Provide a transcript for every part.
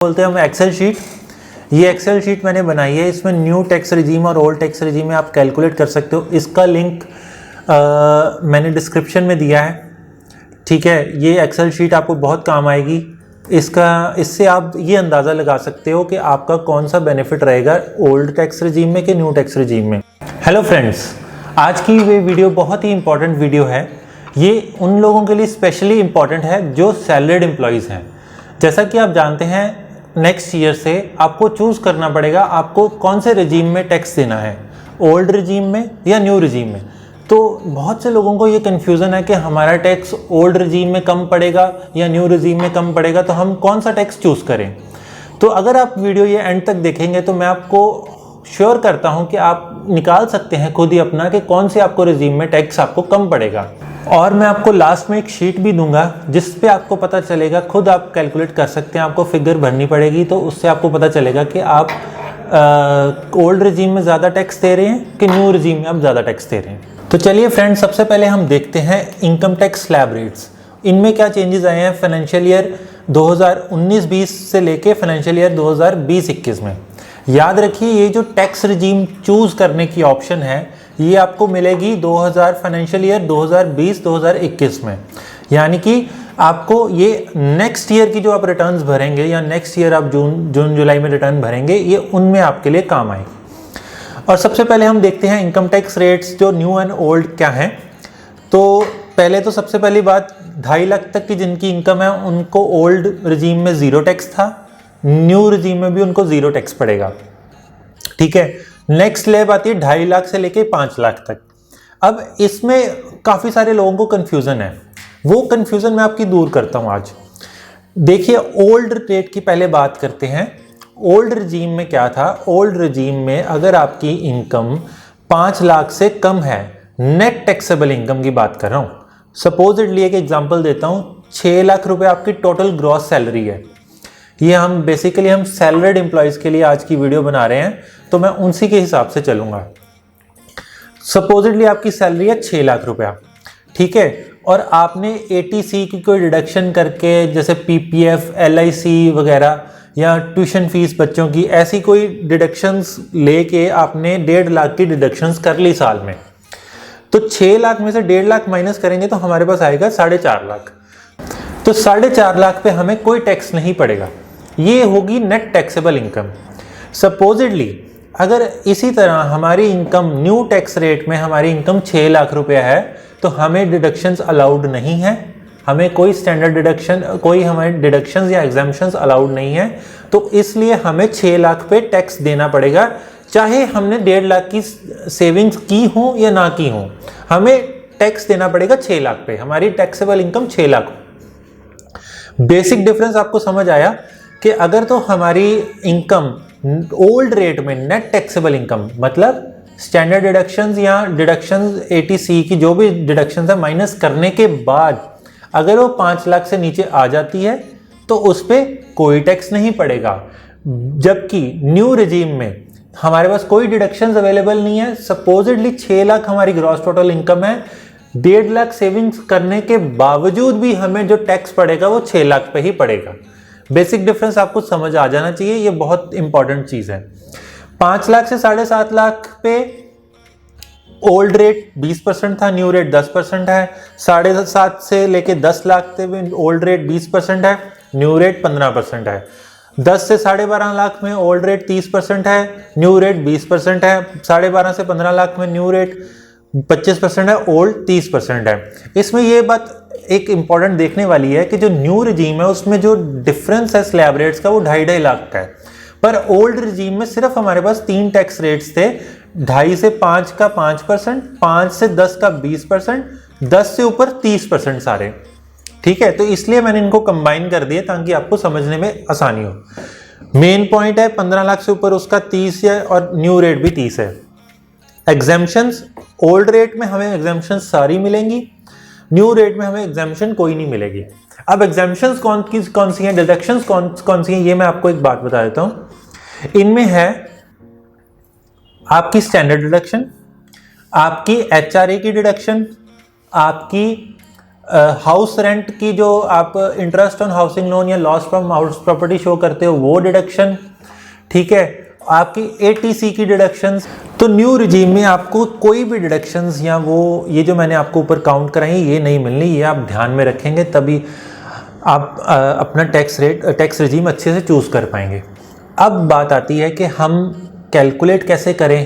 बोलते हैं हम एक्सेल शीट। ये एक्सेल शीट मैंने बनाई है, इसमें न्यू टैक्स रिजीम और ओल्ड टैक्स रिजीम में आप कैलकुलेट कर सकते हो। इसका लिंक मैंने डिस्क्रिप्शन में दिया है, ठीक है। ये एक्सेल शीट आपको बहुत काम आएगी। इससे आप ये अंदाज़ा लगा सकते हो कि आपका कौन सा बेनिफिट रहेगा ओल्ड टैक्स रिजीम में कि न्यू टैक्स रिजीम में। हेलो फ्रेंड्स, आज की ये वीडियो बहुत ही इंपॉर्टेंट वीडियो है। ये उन लोगों के लिए स्पेशली इम्पॉर्टेंट है जो सैलरीड एम्प्लॉयज़ हैं। जैसा कि आप जानते हैं, नेक्स्ट ईयर से आपको चूज़ करना पड़ेगा आपको कौन से रिजीम में टैक्स देना है, ओल्ड रिजीम में या न्यू रिजीम में। तो बहुत से लोगों को ये कन्फ्यूज़न है कि हमारा टैक्स ओल्ड रिजीम में कम पड़ेगा या न्यू रिजीम में कम पड़ेगा, तो हम कौन सा टैक्स चूज़ करें। तो अगर आप वीडियो ये एंड तक देखेंगे तो मैं आपको श्योर करता हूँ कि आप निकाल सकते हैं खुद ही अपना कि कौन से आपको रिजीम में टैक्स आपको कम पड़ेगा। और मैं आपको लास्ट में एक शीट भी दूंगा जिस पे आपको पता चलेगा, खुद आप कैलकुलेट कर सकते हैं, आपको फिगर भरनी पड़ेगी तो उससे आपको पता चलेगा कि आप ओल्ड रिजीम में ज़्यादा टैक्स दे रहे हैं कि न्यू रिजीम में आप ज़्यादा टैक्स दे रहे हैं। तो चलिए फ्रेंड्स, सबसे पहले हम देखते हैं इनकम टैक्स स्लैब रेट्स। इनमें क्या चेंजेस आए हैं फाइनेंशियल ईयर 2019-20 से लेके फाइनेंशियल ईयर 2020-21 में। याद रखिए, ये जो टैक्स रिजीम चूज़ करने की ऑप्शन है ये आपको मिलेगी 2000 फाइनेंशियल ईयर 2020-2021 में। यानी कि आपको ये नेक्स्ट ईयर की जो आप रिटर्न्स भरेंगे या नेक्स्ट ईयर आप जून जुलाई में रिटर्न भरेंगे, ये उनमें आपके लिए काम आए। और सबसे पहले हम देखते हैं इनकम टैक्स रेट्स जो न्यू एंड ओल्ड क्या हैं। तो पहले तो सबसे पहली बात, 2.5 लाख तक की जिनकी इनकम है उनको ओल्ड रिजीम में ज़ीरो टैक्स था, न्यू रिजीम में भी उनको ज़ीरो टैक्स पड़ेगा, ठीक है। नेक्स्ट स्लैब आती है 2.5 लाख से लेके 5 लाख तक। अब इसमें काफ़ी सारे लोगों को कन्फ्यूज़न है, वो कन्फ्यूज़न मैं आपकी दूर करता हूँ आज। देखिए, ओल्ड रेट की पहले बात करते हैं। ओल्ड रिजीम में क्या था? ओल्ड रिजीम में अगर आपकी इनकम 5 लाख से कम है, नेट टैक्सेबल इनकम की बात कर रहा हूँ। सपोजिटली एक एग्जांपल देता हूँ, 6 लाख रुपए आपकी टोटल ग्रॉस सैलरी है। ये हम सैलरीड एम्प्लॉयज़ के लिए आज की वीडियो बना रहे हैं, तो मैं उसी के हिसाब से चलूँगा। सपोजिटली आपकी सैलरी है 6 लाख रुपया, ठीक है। और आपने ATC की कोई डिडक्शन करके, जैसे PPF, LIC वगैरह या ट्यूशन फीस बच्चों की, ऐसी कोई डिडक्शंस लेके आपने 1.5 लाख की डिडक्शंस कर ली साल में, तो 6 लाख में से 1.5 लाख माइनस करेंगे तो हमारे पास आएगा 4.5 लाख। तो 4.5 लाख पे हमें कोई टैक्स नहीं पड़ेगा। ये होगी नेट टैक्सेबल इनकम। सपोजिटली अगर इसी तरह हमारी इनकम न्यू टैक्स रेट में हमारी इनकम 6 लाख रुपया है, तो हमें डिडक्शंस अलाउड नहीं है, हमें कोई स्टैंडर्ड डिडक्शन, कोई हमारे डिडक्शंस या एग्जाम्पशंस अलाउड नहीं है। तो इसलिए हमें 6 लाख पे टैक्स देना पड़ेगा, चाहे हमने 1.5 लाख की सेविंग्स की हो या ना की हो, हमें टैक्स देना पड़ेगा 6 लाख पे। हमारी टैक्सेबल इनकम 6 लाख हो। बेसिक डिफरेंस आपको समझ आया कि अगर तो हमारी इनकम ओल्ड रेट में नेट टैक्सेबल इनकम, मतलब स्टैंडर्ड डिडक्शंस या डिडक्शंस ATC की जो भी डिडक्शंस है माइनस करने के बाद अगर वो 5 लाख से नीचे आ जाती है तो उस पर कोई टैक्स नहीं पड़ेगा। जबकि न्यू रिजीम में हमारे पास कोई डिडक्शंस अवेलेबल नहीं है। सपोजिटली 6 लाख हमारी ग्रॉस टोटल इनकम है, 1.5 लाख सेविंग्स करने के बावजूद भी हमें जो टैक्स पड़ेगा वो 6 लाख पे ही पड़ेगा। बेसिक डिफरेंस आपको समझ आ जाना चाहिए, ये बहुत इंपॉर्टेंट चीज़ है। 5 लाख से 7.5 लाख पे ओल्ड रेट 20% था, न्यू रेट 10% है। 7.5 से लेके 10 लाख तक भी ओल्ड रेट 20% है, न्यू रेट 15% है। 10 से 12.5 लाख में ओल्ड रेट 30% है, न्यू रेट 20% है। 12.5 से 15 लाख में न्यू रेट 25% है, ओल्ड 30% है। इसमें ये बात एक इंपॉर्टेंट देखने वाली है कि जो न्यू रिजीम है उसमें जो डिफरेंस है स्लैब रेट्स का वो 2.5 लाख का है, पर ओल्ड रिजीम में सिर्फ हमारे पास 3 टैक्स रेट्स थे, 2.5 से 5 का 5%, 5 से 10 का 20%, 10 से ऊपर 30% सारे, ठीक है। तो इसलिए मैंने इनको कंबाइन कर दिए ताकि आपको समझने में आसानी हो। मेन पॉइंट है 15 लाख से ऊपर उसका 30 है और न्यू रेट भी 30 है। एग्जाम्पशंस, ओल्ड रेट में हमें एग्जाम्पशंस सारी मिलेंगी, न्यू रेट में हमें एग्जाम्पशन कोई नहीं मिलेगी। अब एग्जाम्पशंस कौन सी हैं, डिडक्शंस कौन सी हैं, ये मैं आपको एक बात बता देता हूं। इनमें है आपकी स्टैंडर्ड डिडक्शन, आपकी HRA की डिडक्शन, आपकी हाउस रेंट की जो आप इंटरेस्ट ऑन हाउसिंग लोन या loss from house property show करते हो वो डिडक्शन, ठीक है, आपकी एटीसी की डिडक्शंस। तो न्यू रिजीम में आपको कोई भी डिडक्शंस या वो ये जो मैंने आपको ऊपर काउंट कराई ये नहीं मिलनी, ये आप ध्यान में रखेंगे तभी आप अपना टैक्स रिजीम अच्छे से चूज़ कर पाएंगे। अब बात आती है कि हम कैलकुलेट कैसे करें,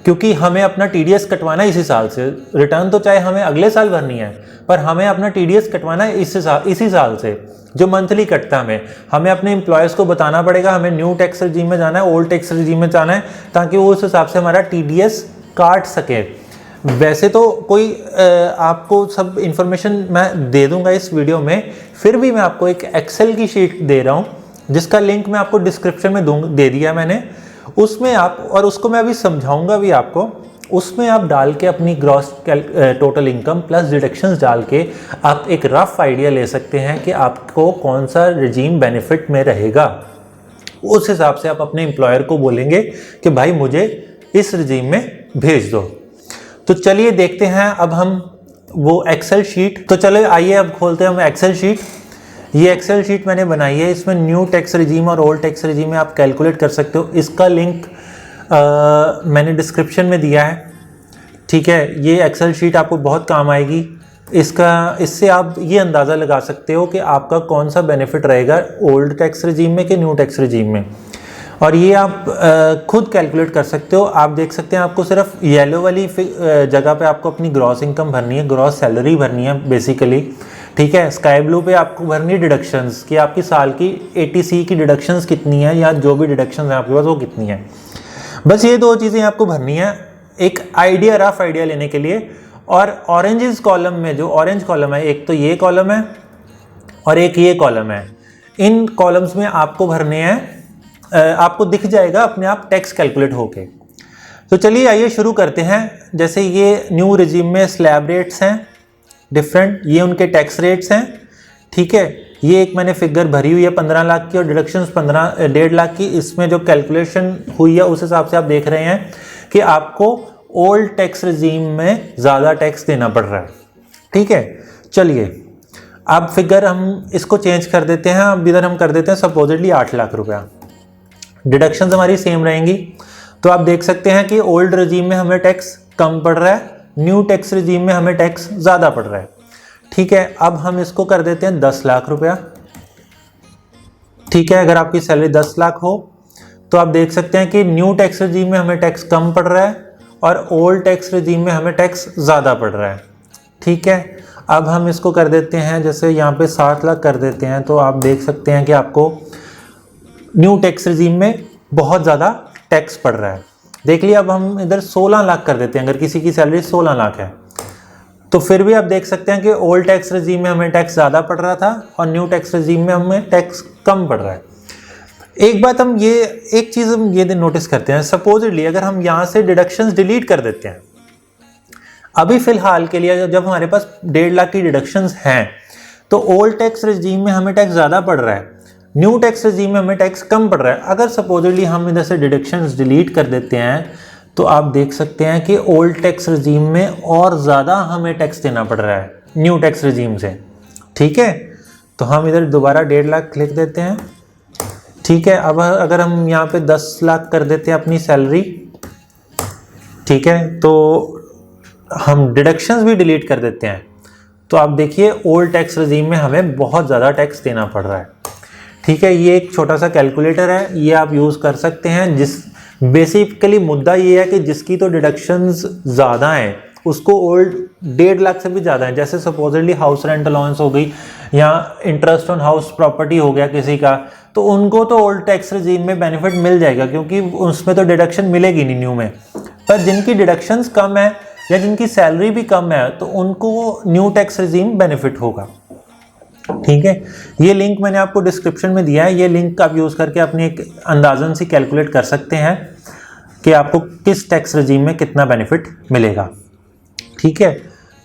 क्योंकि हमें अपना टीडीएस कटवाना है इसी साल से। रिटर्न तो चाहे हमें अगले साल भरनी है, पर हमें अपना टीडीएस कटवाना है इसी साल से, जो मंथली कटता है। हमें अपने एम्प्लॉयज़ को बताना पड़ेगा हमें न्यू टैक्स रिजीम में जाना है, ओल्ड टैक्स रिजीम में जाना है, ताकि वो उस हिसाब से हमारा टीडीएस काट सके। वैसे तो कोई आपको सब इन्फॉर्मेशन मैं दे दूंगा इस वीडियो में, फिर भी मैं आपको एक एक्सेल की शीट दे रहा हूँ जिसका लिंक मैं आपको डिस्क्रिप्शन में दे दिया मैंने। उसमें आप, और उसको मैं अभी समझाऊंगा भी आपको, उसमें आप डाल के अपनी gross total income plus deductions डाल के आप एक रफ आइडिया ले सकते हैं कि आपको कौन सा रिजीम बेनिफिट में रहेगा। उस हिसाब से आप अपने एम्प्लॉयर को बोलेंगे कि भाई मुझे इस रिजीम में भेज दो। तो चलिए देखते हैं अब हम वो एक्सेल शीट। तो चलो आइए अब खोलते हैं हम एक्सेल शीट। ये एक्सेल शीट मैंने बनाई है, इसमें न्यू टैक्स रिजीम और ओल्ड टैक्स रिजीम में आप कैलकुलेट कर सकते हो। इसका लिंक मैंने डिस्क्रिप्शन में दिया है, ठीक है। ये एक्सेल शीट आपको बहुत काम आएगी। इससे आप ये अंदाज़ा लगा सकते हो कि आपका कौन सा बेनिफिट रहेगा ओल्ड टैक्स रिजीम में कि न्यू टैक्स रिजीम में, और ये आप खुद कैलकुलेट कर सकते हो। आप देख सकते हैं आपको सिर्फ येलो वाली जगह पे आपको अपनी ग्रॉस इनकम भरनी है, ग्रॉस सैलरी भरनी है बेसिकली, ठीक है। स्काई ब्लू पे आपको भरनी है डिडक्शंस कि आपकी साल की एटीसी की डिडक्शंस कितनी है, या जो भी डिडक्शंस हैं आपके पास वो कितनी है। बस ये दो चीज़ें आपको भरनी है एक आइडिया, रफ आइडिया लेने के लिए। और ऑरेंजेस कॉलम में, जो ऑरेंज कॉलम है, एक तो ये कॉलम है और एक ये कॉलम है, इन कॉलम्स में आपको भरने हैं, आपको दिख जाएगा अपने आप टैक्स कैलकुलेट होके। तो चलिए आइए शुरू करते हैं। जैसे ये न्यू रिजीम में स्लैब रेट्स हैं डिफरेंट, ये उनके टैक्स रेट्स हैं, ठीक है। ये एक मैंने फिगर भरी हुई है 15 लाख की और डिडक्शंस 1.5 लाख की। इसमें जो कैलकुलेशन हुई है उस हिसाब से आप देख रहे हैं कि आपको ओल्ड टैक्स रिजीम में ज़्यादा टैक्स देना पड़ रहा है, ठीक है। चलिए अब फिगर हम इसको चेंज कर देते हैं। अब इधर हम कर देते हैं सपोजिटली 8 लाख रुपया। डिडक्शंस हमारी सेम रहेंगी। तो आप देख सकते हैं कि ओल्ड रिजीम में हमें टैक्स कम पड़ रहा है, न्यू टैक्स रिजीम में हमें टैक्स ज़्यादा पड़ रहा है, ठीक है। अब हम इसको कर देते हैं 10 लाख रुपया, ठीक है। अगर आपकी सैलरी 10 लाख हो तो आप देख सकते हैं कि न्यू टैक्स रिजीम में हमें टैक्स कम पड़ रहा है और ओल्ड टैक्स रिजीम में हमें टैक्स ज़्यादा पड़ रहा है, ठीक है। अब हम इसको कर देते हैं, जैसे यहाँ पे 7 लाख कर देते हैं, तो आप देख सकते हैं कि आपको न्यू टैक्स रिजीम में बहुत ज़्यादा टैक्स पड़ रहा है। देख लिया। अब हम इधर 16 लाख कर देते हैं। अगर किसी की सैलरी 16 लाख है तो फिर भी आप देख सकते हैं कि ओल्ड टैक्स रिजीम में हमें टैक्स ज़्यादा पड़ रहा था और न्यू टैक्स रिजीम में हमें टैक्स कम पड़ रहा है। एक चीज़ हम ये नोटिस करते हैं, सपोजिटली अगर हम यहाँ से डिडक्शंस डिलीट कर देते हैं, अभी फ़िलहाल के लिए जब हमारे पास 1.5 लाख की डिडक्शंस हैं तो ओल्ड टैक्स रिजीम में हमें टैक्स ज़्यादा पड़ रहा है, न्यू टैक्स रिजीम में हमें टैक्स कम पड़ रहा है। अगर सपोजिटली हम इधर से डिडक्शंस डिलीट कर देते हैं तो आप देख सकते हैं कि ओल्ड टैक्स रिजीम में और ज़्यादा हमें टैक्स देना पड़ रहा है न्यू टैक्स रिजीम से, ठीक है। तो हम इधर दोबारा 1.5 लाख लिख देते हैं, ठीक है। अब अगर हम यहाँ पे 10 लाख कर देते हैं अपनी सैलरी, ठीक है, तो हम डिडक्शंस भी डिलीट कर देते हैं, तो आप देखिए ओल्ड टैक्स रिजीम में हमें बहुत ज़्यादा टैक्स देना पड़ रहा है, ठीक है। ये एक छोटा सा कैलकुलेटर है, ये आप यूज़ कर सकते हैं। बेसिकली मुद्दा ये है कि जिसकी तो डिडक्शंस ज़्यादा हैं उसको ओल्ड 1.5 लाख से भी ज़्यादा है। जैसे सपोजिटली हाउस रेंट अलाउंस हो गई या इंटरेस्ट ऑन हाउस प्रॉपर्टी हो गया किसी का, तो उनको तो ओल्ड टैक्स रिजीम में बेनिफिट मिल जाएगा क्योंकि उसमें तो डिडक्शन मिलेगी नहीं न्यू में। पर जिनकी डिडक्शंस कम है या जिनकी सैलरी भी कम है तो उनको न्यू टैक्स रिजीम बेनिफिट होगा, ठीक है। ये लिंक मैंने आपको डिस्क्रिप्शन में दिया है। ये लिंक आप यूज़ करके अपनी एक अंदाजन सी कैलकुलेट कर सकते हैं कि आपको किस टैक्स रिजीम में कितना बेनिफिट मिलेगा, ठीक है।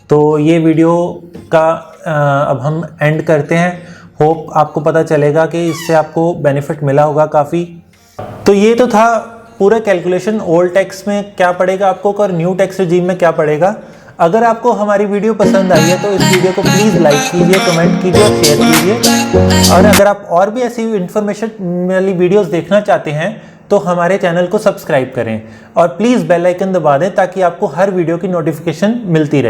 तो ये वीडियो का अब हम एंड करते हैं। होप आपको पता चलेगा कि इससे आपको बेनिफिट मिला होगा काफ़ी। तो ये तो था पूरा कैलकुलेशन, ओल्ड टैक्स में क्या पड़ेगा आपको और न्यू टैक्स रिजीम में क्या पड़ेगा। अगर आपको हमारी वीडियो पसंद आई है तो इस वीडियो को प्लीज़ लाइक कीजिए, कमेंट कीजिए और शेयर कीजिए। और अगर आप और भी ऐसी इन्फॉर्मेशन वाली वीडियोस देखना चाहते हैं तो हमारे चैनल को सब्सक्राइब करें और प्लीज़ बेल आइकन दबा दें ताकि आपको हर वीडियो की नोटिफिकेशन मिलती रहे।